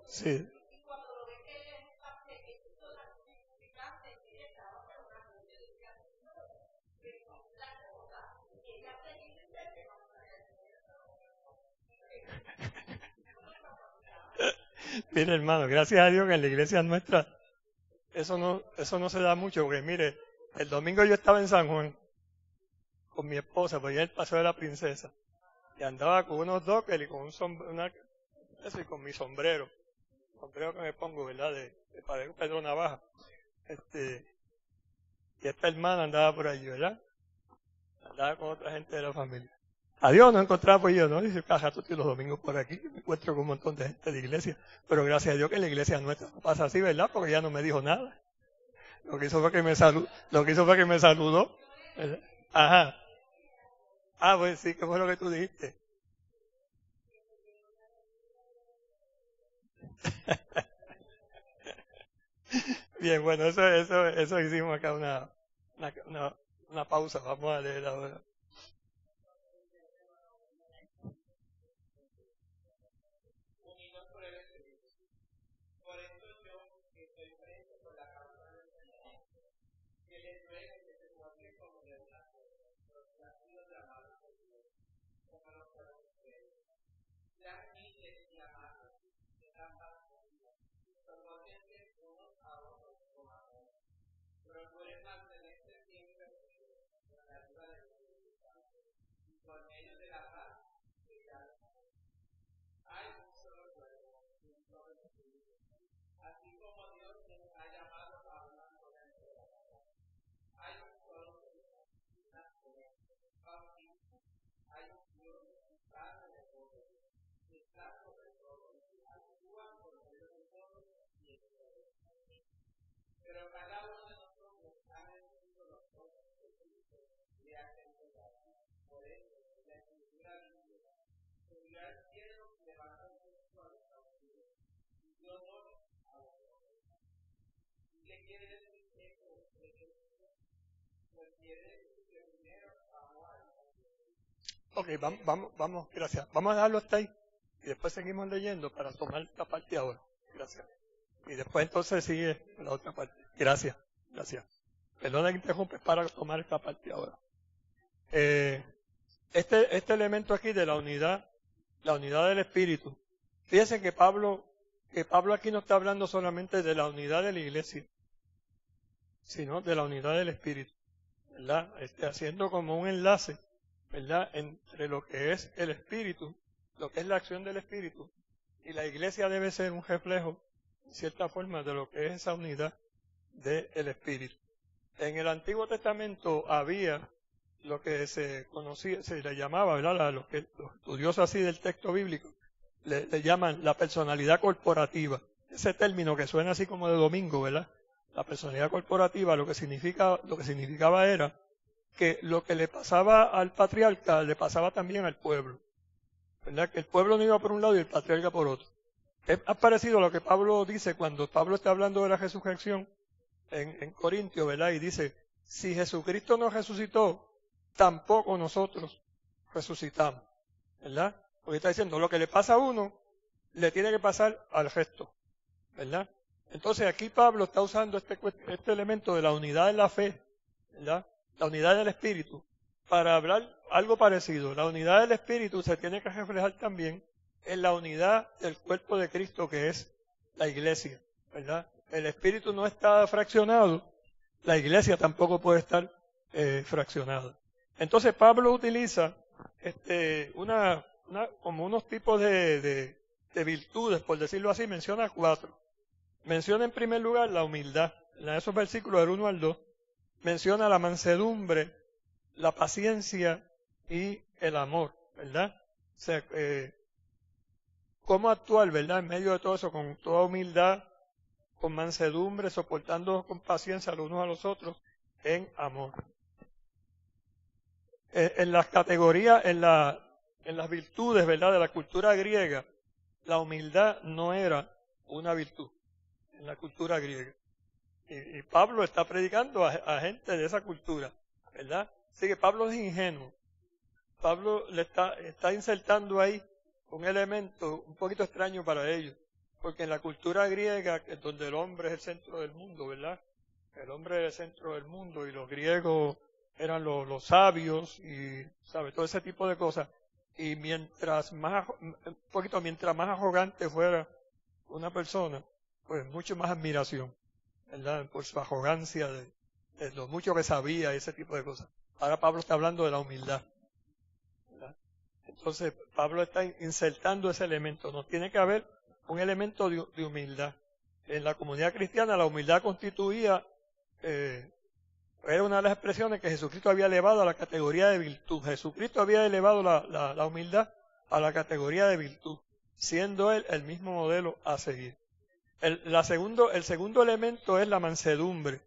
Sí. Mire, hermano, gracias a Dios que en la iglesia nuestra eso no se da mucho, porque mire, el domingo yo estaba en San Juan con mi esposa, pues ya el Paseo de la Princesa, y andaba con unos dockers y con eso, y con mi sombrero que me pongo, ¿verdad? De Padre Pedro Navaja. Y esta hermana andaba por allí, ¿verdad? Andaba con otra gente de la familia. Adiós, no encontraba pues yo, ¿no? Dice, caja, tú estoy los domingos por aquí, me encuentro con un montón de gente de iglesia. Pero gracias a Dios que en la iglesia nuestra no pasa así, ¿verdad? Porque ya no me dijo nada. Lo que hizo fue que me saludó. ¿Verdad? Ajá. Ah, pues sí, ¿qué fue lo que tú dijiste? Bien, bueno, eso hicimos acá una pausa. Vamos a leer ahora. Ok, vamos, gracias. Vamos a dejarlo hasta ahí y después seguimos leyendo para tomar esta parte ahora. Gracias. Y después entonces sigue la otra parte. Gracias. Perdona que interrumpe para tomar esta parte ahora. Este elemento aquí de la unidad del espíritu. Fíjense que Pablo aquí no está hablando solamente de la unidad de la iglesia, sino de la unidad del espíritu, ¿verdad? Haciendo como un enlace, ¿verdad?, entre lo que es el espíritu, lo que es la acción del espíritu, y la iglesia debe ser un reflejo, en cierta forma, de lo que es esa unidad del espíritu. En el Antiguo Testamento había lo que se le llamaba, ¿verdad?, los estudiosos así del texto bíblico, le llaman la personalidad corporativa. Ese término que suena así como de domingo, ¿verdad? La personalidad corporativa lo que significaba era que lo que le pasaba al patriarca le pasaba también al pueblo, ¿verdad? Que el pueblo no iba por un lado y el patriarca por otro. Es parecido a lo que Pablo dice cuando Pablo está hablando de la resurrección en Corintios, ¿verdad? Y dice, si Jesucristo no resucitó, tampoco nosotros resucitamos, ¿verdad? Porque está diciendo, lo que le pasa a uno, le tiene que pasar al resto, ¿verdad? Entonces aquí Pablo está usando este elemento de la unidad de la fe, ¿verdad?, la unidad del espíritu, para hablar algo parecido. La unidad del espíritu se tiene que reflejar también en la unidad del cuerpo de Cristo, que es la iglesia, ¿verdad? El espíritu no está fraccionado, la iglesia tampoco puede estar fraccionada. Entonces Pablo utiliza como unos tipos de virtudes, por decirlo así, menciona 4. Menciona en primer lugar la humildad, en esos versículos del 1 al 2, menciona la mansedumbre, la paciencia y el amor. ¿verdad? O sea, cómo actuar, ¿verdad? En medio de todo eso, con toda humildad, con mansedumbre, soportando con paciencia los unos a los otros, en amor. En las categorías, en las virtudes, ¿verdad? De la cultura griega, la humildad no era una virtud en la cultura griega. Y Pablo está predicando a gente de esa cultura, ¿verdad? Así que Pablo es ingenuo. Pablo le está insertando ahí un elemento un poquito extraño para ellos, porque en la cultura griega, que es donde el hombre es el centro del mundo, ¿verdad? El hombre es el centro del mundo y los griegos eran los sabios y, ¿sabe? Todo ese tipo de cosas. Y mientras más arrogante fuera una persona, pues mucho más admiración, ¿verdad? Por su arrogancia de lo mucho que sabía y ese tipo de cosas. Ahora Pablo está hablando de la humildad, ¿verdad? Entonces Pablo está insertando ese elemento. No tiene que haber un elemento de humildad. En la comunidad cristiana la humildad constituía, era una de las expresiones que Jesucristo había elevado a la categoría de virtud. Jesucristo había elevado la humildad a la categoría de virtud, siendo él el mismo modelo a seguir. El segundo elemento es la mansedumbre,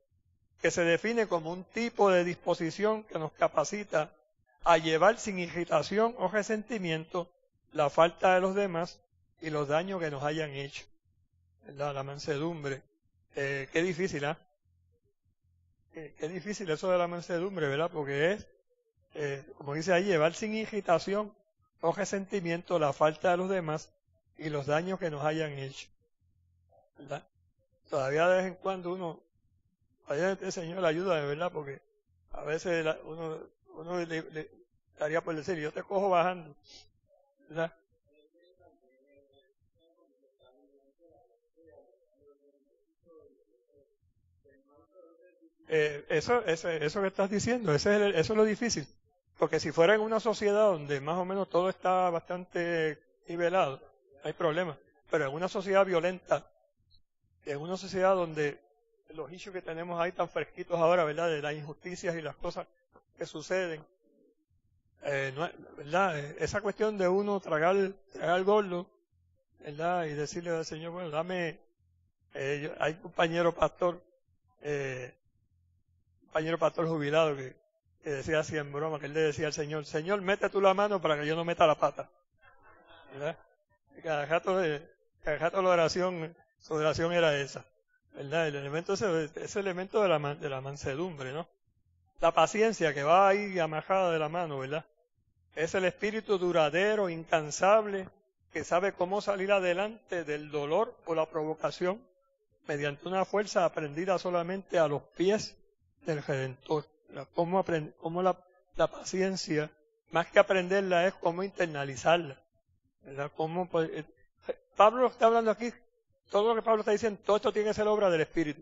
que se define como un tipo de disposición que nos capacita a llevar sin irritación o resentimiento la falta de los demás y los daños que nos hayan hecho. ¿Verdad? La mansedumbre. Qué difícil, ¿ah? Qué difícil eso de la mansedumbre, ¿verdad? Porque es, como dice ahí, llevar sin irritación o resentimiento la falta de los demás y los daños que nos hayan hecho, ¿verdad? Todavía de vez en cuando uno, vaya el Señor la ayuda, de verdad, porque a veces uno le daría por decir, yo te cojo bajando, ¿verdad? Eso que estás diciendo, eso es lo difícil. Porque si fuera en una sociedad donde más o menos todo está bastante nivelado, no hay problema. Pero en una sociedad violenta, en una sociedad donde los issues que tenemos ahí tan fresquitos ahora, ¿verdad? De las injusticias y las cosas que suceden, ¿verdad? Esa cuestión de uno tragar gordo, ¿verdad? Y decirle al Señor, bueno, dame, hay un compañero pastor jubilado que decía así en broma, que él le decía al Señor, Señor, mete tú la mano para que yo no meta la pata, ¿verdad? Y cada rato la oración, su oración era esa, ¿verdad? El elemento ese elemento de la mansedumbre, ¿no? La paciencia que va ahí amarrada de la mano, ¿verdad? Es el espíritu duradero, incansable, que sabe cómo salir adelante del dolor o la provocación mediante una fuerza aprendida solamente a los pies del Redentor. Cómo la paciencia, más que aprenderla, es cómo internalizarla, ¿verdad? Pablo está hablando aquí, todo lo que Pablo está diciendo, todo esto tiene que ser obra del Espíritu.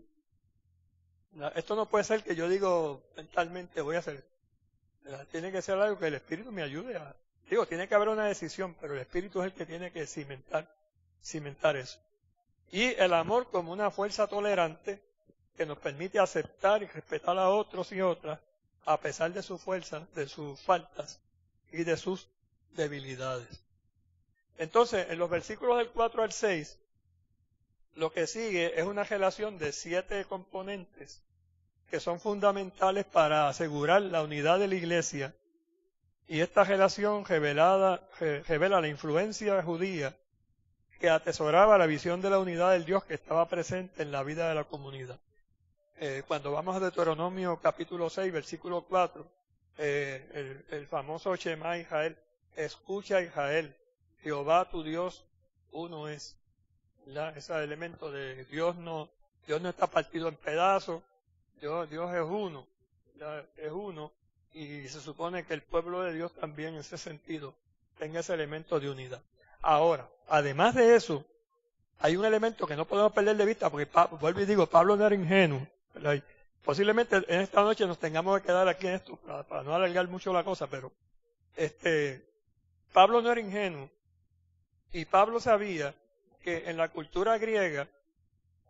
¿Verdad? Esto no puede ser que yo digo mentalmente voy a hacer, ¿verdad? Tiene que ser algo que el Espíritu me ayude a... Digo, tiene que haber una decisión, pero el Espíritu es el que tiene que cimentar eso. Y el amor como una fuerza tolerante que nos permite aceptar y respetar a otros y otras a pesar de su fuerza, de sus faltas y de sus debilidades. Entonces, en los versículos del 4 al 6, lo que sigue es una relación de 7 componentes que son fundamentales para asegurar la unidad de la Iglesia. Y esta relación revela la influencia judía que atesoraba la visión de la unidad del Dios que estaba presente en la vida de la comunidad. Cuando vamos a Deuteronomio capítulo 6, versículo 4, el famoso Shema Israel, escucha Israel, Jehová tu Dios, uno es. ¿Verdad? Ese elemento de Dios no está partido en pedazos, Dios es uno, ¿verdad? Es uno, y se supone que el pueblo de Dios también en ese sentido tenga ese elemento de unidad. Ahora, además de eso, hay un elemento que no podemos perder de vista, porque vuelvo y digo, Pablo no era ingenuo, ¿verdad? Posiblemente en esta noche nos tengamos que quedar aquí en esto, para no alargar mucho la cosa, pero Pablo no era ingenuo, y Pablo sabía que en la cultura griega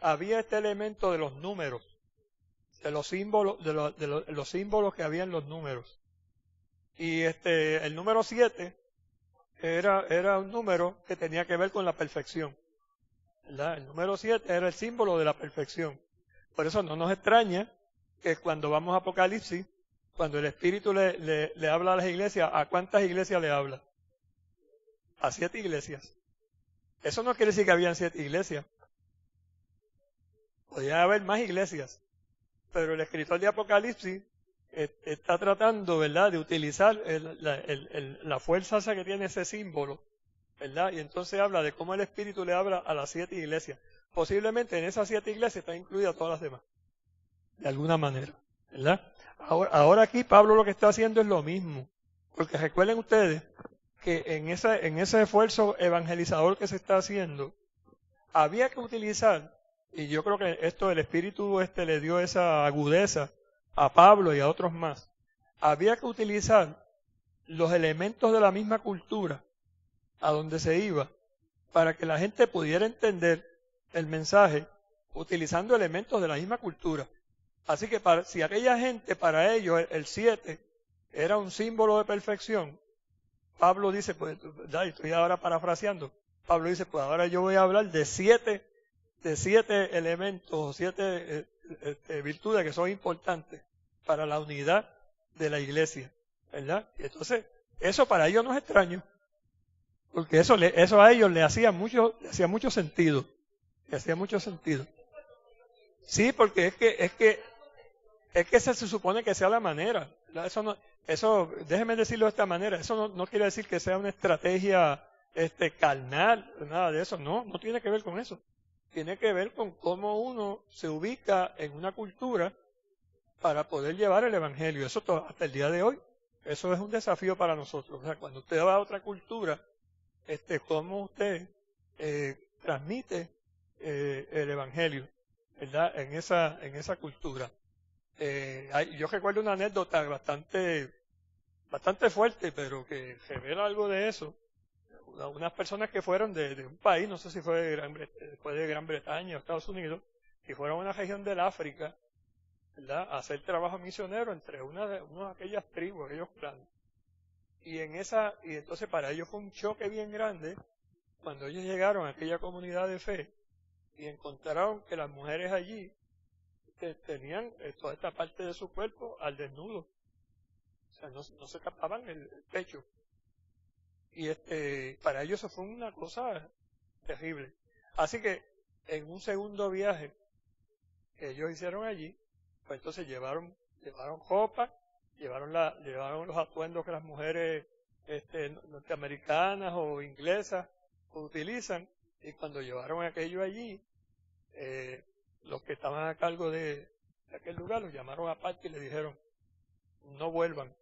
había este elemento de los números, de los símbolos, de los símbolos que había en los números. Y el número 7 era un número que tenía que ver con la perfección, ¿verdad? El número 7 era el símbolo de la perfección. Por eso no nos extraña que cuando vamos a Apocalipsis, cuando el Espíritu le habla a las iglesias, ¿a cuántas iglesias le habla? A 7 iglesias. Eso no quiere decir que habían 7 iglesias. Podía haber más iglesias. Pero el escritor de Apocalipsis está tratando, ¿verdad?, de utilizar la fuerza esa que tiene ese símbolo, ¿verdad? Y entonces habla de cómo el Espíritu le habla a las 7 iglesias. Posiblemente en esas 7 iglesias están incluidas todas las demás, de alguna manera, ¿verdad? Ahora aquí Pablo lo que está haciendo es lo mismo, porque recuerden ustedes que en ese esfuerzo evangelizador que se está haciendo, había que utilizar, y yo creo que esto el Espíritu le dio esa agudeza a Pablo y a otros más, había que utilizar los elementos de la misma cultura a donde se iba, para que la gente pudiera entender el mensaje utilizando elementos de la misma cultura. Así que si aquella gente, para ellos, el 7 era un símbolo de perfección, Pablo dice, pues, estoy ahora parafraseando, Pablo dice, pues ahora yo voy a hablar de siete elementos, 7 virtudes que son importantes para la unidad de la iglesia, ¿verdad? Y entonces, eso para ellos no es extraño, porque eso a ellos le hacía mucho sentido, Sí, porque es que se supone que sea la manera. Déjeme decirlo de esta manera, eso no quiere decir que sea una estrategia carnal, nada de eso, no tiene que ver con eso. Tiene que ver con cómo uno se ubica en una cultura para poder llevar el evangelio. Eso hasta el día de hoy, eso es un desafío para nosotros. O sea, cuando usted va a otra cultura, cómo usted transmite el evangelio, ¿verdad? En esa cultura. Yo recuerdo una anécdota bastante fuerte, pero que revela algo de eso. Unas personas que fueron de un país, no sé si fue de Gran Bretaña o Estados Unidos, y fueron a una región del África, ¿verdad?, a hacer trabajo misionero entre una de aquellas tribus, aquellos clanes. Y entonces para ellos fue un choque bien grande cuando ellos llegaron a aquella comunidad de fe y encontraron que las mujeres allí tenían toda esta parte de su cuerpo al desnudo. O sea, no se tapaban el pecho. Y para ellos eso fue una cosa terrible. Así que en un segundo viaje que ellos hicieron allí, pues entonces llevaron ropa, llevaron los atuendos que las mujeres norteamericanas o inglesas utilizan, y cuando llevaron aquello allí, los que estaban a cargo de aquel lugar los llamaron aparte y le dijeron, no vuelvan.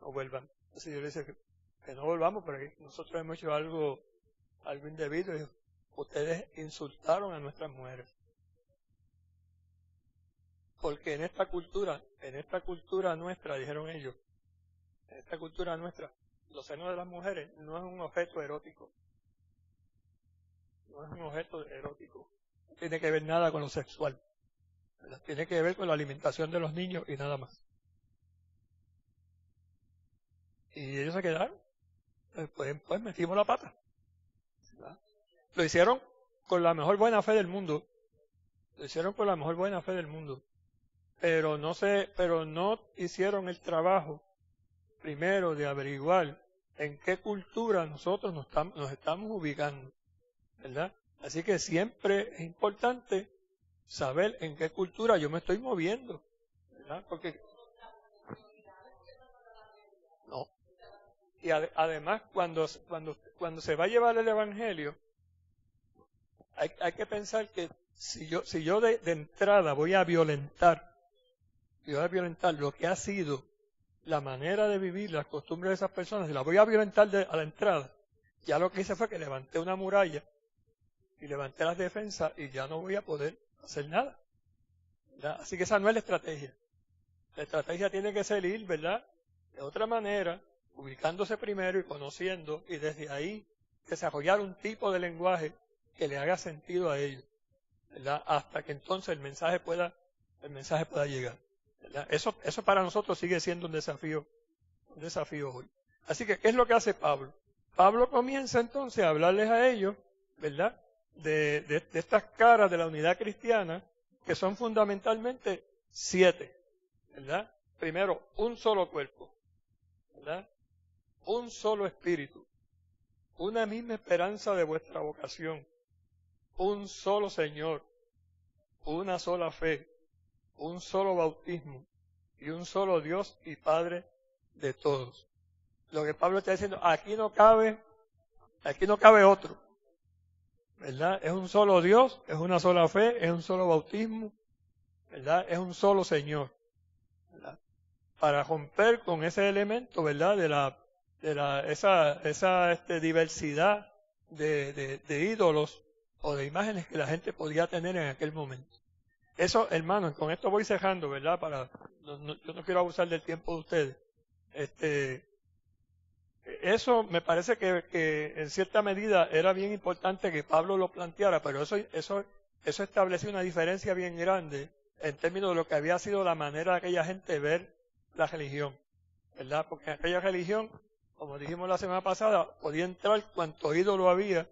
Entonces yo le dije que no volvamos, porque nosotros hemos hecho algo indebido, y ustedes insultaron a nuestras mujeres. Porque en esta cultura nuestra, dijeron ellos, en esta cultura nuestra, los senos de las mujeres no es un objeto erótico. No es un objeto erótico. No tiene que ver nada con lo sexual. Tiene que ver con la alimentación de los niños y nada más. Y ellos se quedaron. Pues metimos la pata. ¿Verdad? Lo hicieron con la mejor buena fe del mundo. Pero no hicieron el trabajo primero de averiguar en qué cultura nosotros nos estamos ubicando, ¿verdad? Así que siempre es importante saber en qué cultura yo me estoy moviendo, ¿verdad? Porque no. Y además cuando se va a llevar el evangelio, hay que pensar que si yo de entrada voy a violentar lo que ha sido la manera de vivir, las costumbres de esas personas, y las voy a violentar a la entrada, ya lo que hice fue que levanté una muralla y levanté las defensas y ya no voy a poder hacer nada, ¿verdad? Así que esa no es la estrategia. La estrategia tiene que ser ir, ¿verdad?, de otra manera, ubicándose primero y conociendo, y desde ahí desarrollar un tipo de lenguaje que le haga sentido a ellos, ¿verdad?, hasta que entonces el mensaje pueda llegar, ¿verdad? Eso para nosotros sigue siendo un desafío hoy. Así que, ¿qué es lo que hace Pablo? Pablo comienza entonces a hablarles a ellos, ¿verdad?, de estas caras de la unidad cristiana, que son fundamentalmente 7, ¿verdad? Primero, un solo cuerpo, ¿verdad? Un solo espíritu, una misma esperanza de vuestra vocación, un solo Señor, una sola fe, un solo bautismo y un solo Dios y Padre de todos. Lo que Pablo está diciendo, aquí no cabe otro, ¿verdad? Es un solo Dios, es una sola fe, es un solo bautismo, ¿verdad? Es un solo Señor, ¿verdad? Para romper con ese elemento, ¿verdad?, esa diversidad de ídolos o de imágenes que la gente podía tener en aquel momento. Eso, hermanos, con esto voy cerrando, ¿verdad? Yo no quiero abusar del tiempo de ustedes. Eso me parece que en cierta medida era bien importante que Pablo lo planteara, pero eso estableció una diferencia bien grande en términos de lo que había sido la manera de aquella gente ver la religión, ¿verdad? Porque en aquella religión, como dijimos la semana pasada, podía entrar cuanto ídolo había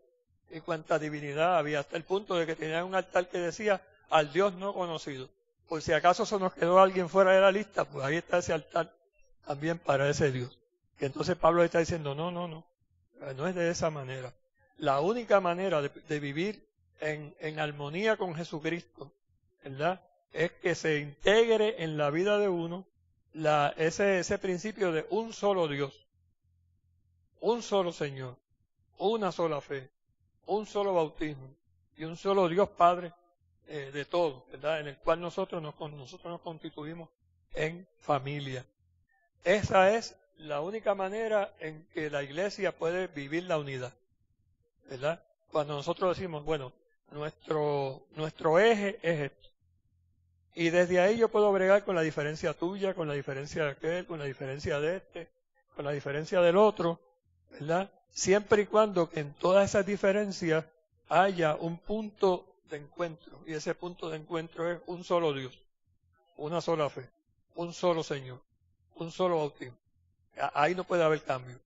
y cuanta divinidad había, hasta el punto de que tenían un altar que decía al Dios no conocido. Por si acaso se nos quedó alguien fuera de la lista, pues ahí está ese altar también para ese Dios. Y entonces Pablo está diciendo, no es de esa manera. La única manera de vivir en armonía con Jesucristo, ¿verdad?, es que se integre en la vida de uno ese principio de un solo Dios, un solo Señor, una sola fe, un solo bautismo y un solo Dios Padre de todos, ¿verdad?, en el cual nosotros nos constituimos en familia. Esa es la única manera en que la iglesia puede vivir la unidad, ¿verdad? Cuando nosotros decimos, bueno, nuestro eje es esto. Y desde ahí yo puedo bregar con la diferencia tuya, con la diferencia de aquel, con la diferencia de este, con la diferencia del otro, ¿verdad? Siempre y cuando que en todas esas diferencias haya un punto de encuentro. Y ese punto de encuentro es un solo Dios, una sola fe, un solo Señor, un solo bautismo. Ahí no puede haber cambio,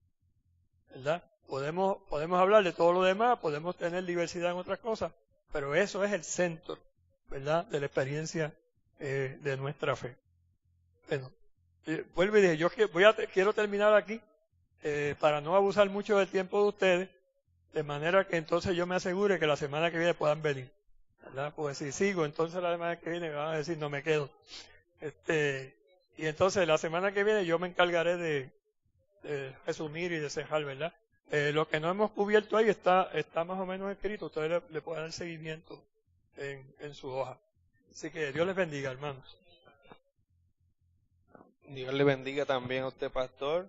¿verdad? Podemos hablar de todo lo demás, podemos tener diversidad en otras cosas, pero eso es el centro, ¿verdad?, de la experiencia de nuestra fe. Bueno, vuelvo y dije, quiero terminar aquí para no abusar mucho del tiempo de ustedes, de manera que entonces yo me asegure que la semana que viene puedan venir, ¿verdad? Porque si sigo, entonces la semana que viene me van a decir no me quedo. Y entonces la semana que viene yo me encargaré de resumir y de cejar, ¿verdad? Lo que no hemos cubierto ahí está más o menos escrito, ustedes le pueden dar seguimiento en su hoja. Así que Dios les bendiga, hermanos. Dios le bendiga también a usted, pastor.